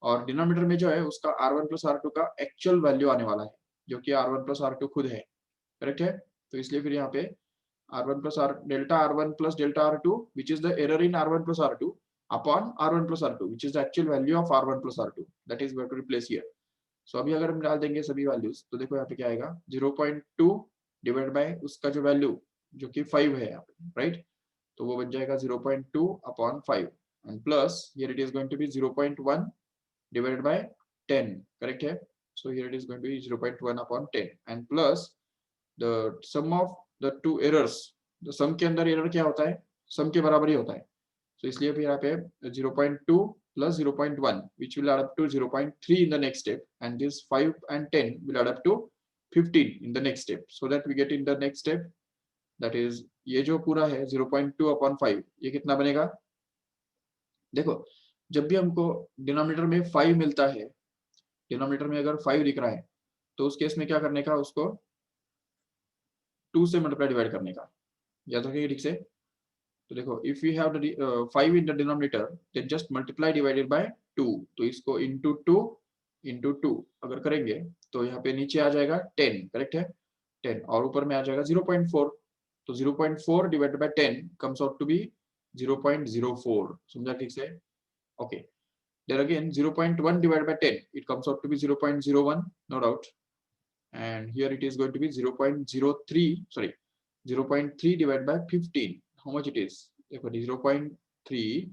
Speaker 1: और डिनोमिनेटर में जो है उसका R1 प्लस R2 का एक्चुअल वैल्यू आने वाला है, जो कि R1 प्लस R2 खुद है, करेक्ट है। तो इसलिए फिर यहाँ पे R1 plus R delta R1 plus delta R2 which is the error in R1 plus R2 upon R1 plus R2 which is the actual value of R1 plus R2, that is we have to replace here. So अभी अगर हम डाल देंगे सभी values तो देखो यहाँ पे क्या आएगा, 0.2 डिवाइड बाय उसका जो वैल्यू जो कि 5 है यहाँ पे, राइट, तो वो बन जाएगा 0.2 upon 5 and plus here it is going to be 0.1 divided by 10, correct है। so here it is going to be 0.1 upon 10 and plus the sum of the two errors, the sum के अंदर error क्या होता है, sum के बराबर ही होता है, so इसलिए फिर यहाँ पे 0.2 plus 0.1 which will add up to 0.3 in the next step and this 5 and 10 will add up to 15 in the next step, so that we get in the next step that is ये जो पूरा है 0.2 upon 5 ये कितना बनेगा, देखो जब भी हमको डिनोमिनेटर में 5 मिलता है, डिनोमिनेटर में अगर 5 दिख रहा है तो उस केस में क्या करने का, उसको 2 से मल्टीप्लाई डिवाइड करने का, याद रखिए ठीक से। तो देखो if you have 5 in the denominator then just multiply divided by 2, तो इसको इनटू 2 अगर करेंगे तो यहाँ पे नीचे आ जाएगा 10, करेक्ट है 10, और ऊपर में आ जाएगा 0.4, तो 0.4 divided by 10 comes out to be 0.04, समझा ठीक से। Okay, there again 0.1 divided by 10 it comes out to be 0.01, no doubt, and here it is going to be 0.03, sorry 0.3 divided by 15, how much it is, 0.3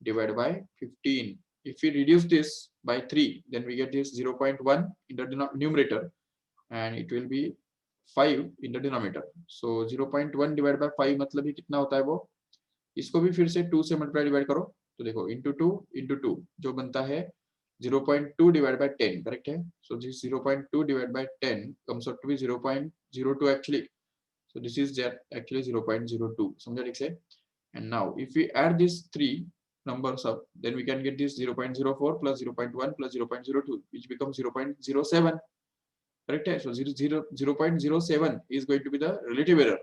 Speaker 1: divided by 15, if we reduce this by 3 then we get this 0.1 in the numerator and it will be 5 in the denominator, so 0.1 divided by 5 मतलब ही कितना होता है वो, इसको भी फिर से 2 से मल्टीप्लाई डिवाइड करो तो देखो इंटू टू जो बनता है 0.2 डिवाइड बाय 10, करेक्ट है, so this 0.2 divide by 10 comes out to be 0.02 actually, so this is actually 0.02, समझा ठीक से। And now if we add this three numbers up then we can get this 0.04 plus 0.1 plus 0.02 which becomes 0.07, correct है, so 0.07 is going to be the relative error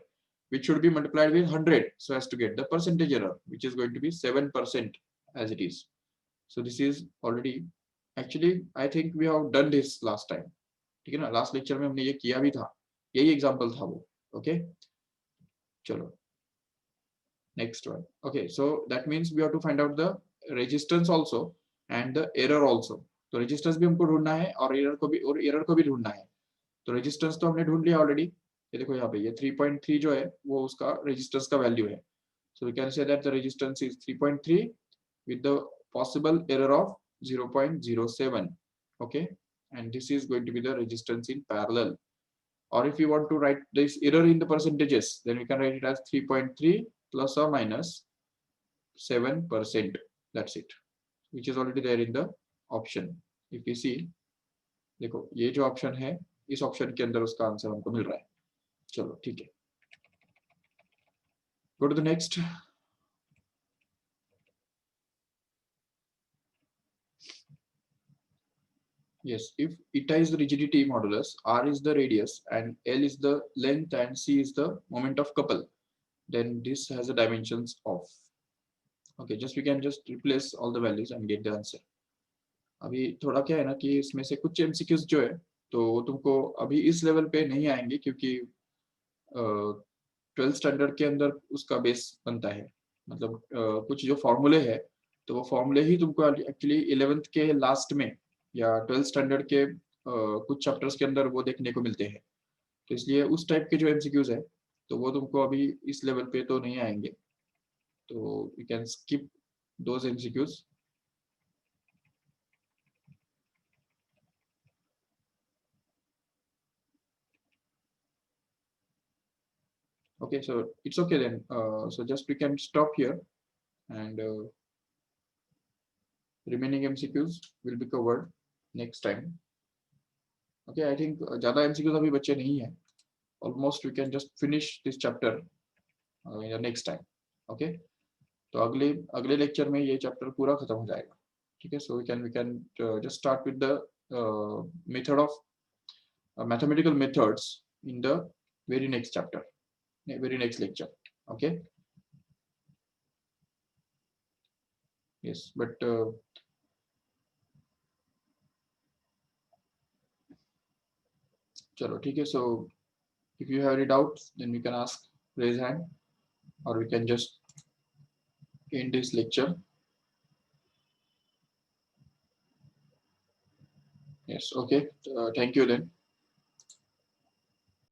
Speaker 1: which should be multiplied with 100 so as to get the percentage error which is going to be 7% as it is, so this is already actually I think we have done this last time, ठीक है ना, last lecture में हमने ये किया भी था, यही एग्जांपल था वो। ओके चलो next one, okay so that means we have to find out the resistance also and the error also, तो resistance भी हमको ढूंढना है और error को भी ढूंढना है। तो रेजिस्टेंस तो हमने ढूंढ लिया ऑलरेडी, ये देखो यहाँ पे ये 3.3 जो है वो उसका रेजिस्टेंस का वैल्यू है, so we can say that the resistance is 3.3 with the possible error of 0.07, okay, and this is going to be the resistance in parallel, or if you want to write this error in the percentages then we can write it as 3.3 plus or minus 7%, that's it, which is already there in the option, if you see देखो ये जो option है इस option के अंदर उसका answer हमको मिल रहा है। चलो ठीक है, go to the next. Yes, if eta is the rigidity modulus, r is the radius and l is the length and c is the moment of couple, then this has the dimensions of, okay, just we can just replace all the values and get the answer। अभी थोड़ा क्या है ना कि इसमें से कुछ MCQs जो है तो तुमको अभी इस लेवल पे नहीं आएंगे क्योंकि 12th स्टैंडर्ड के अंदर उसका बेस बनता है, मतलब कुछ जो फॉर्मूले है तो वो फॉर्मूले ही तुमको एक्चुअली 11th के लास्ट में या 12th स्टैंडर्ड के कुछ चैप्टर्स के अंदर वो देखने को मिलते हैं, तो इसलिए उस टाइप के जो एमसीक्यूज है तो वो तुमको अभी इस लेवल पे तो नहीं आएंगे, तो you can skip those MCQs. Okay, so it's okay then. So just we can stop here, and remaining MCQs will be covered next time. Okay, I think ज़्यादा MCQs अभी बच्चे नहीं हैं. Almost we can just finish this chapter in the next time. Okay, तो अगले lecture में ये chapter पूरा खत्म हो जाएगा. ठीक है, so we can just start with the method of mathematical methods in the very next chapter, very next lecture. Okay, yes, but चलो ठीक है. So if you have any doubts, then we can ask, raise hand, or we can just end this lecture. Yes, okay. Thank you then.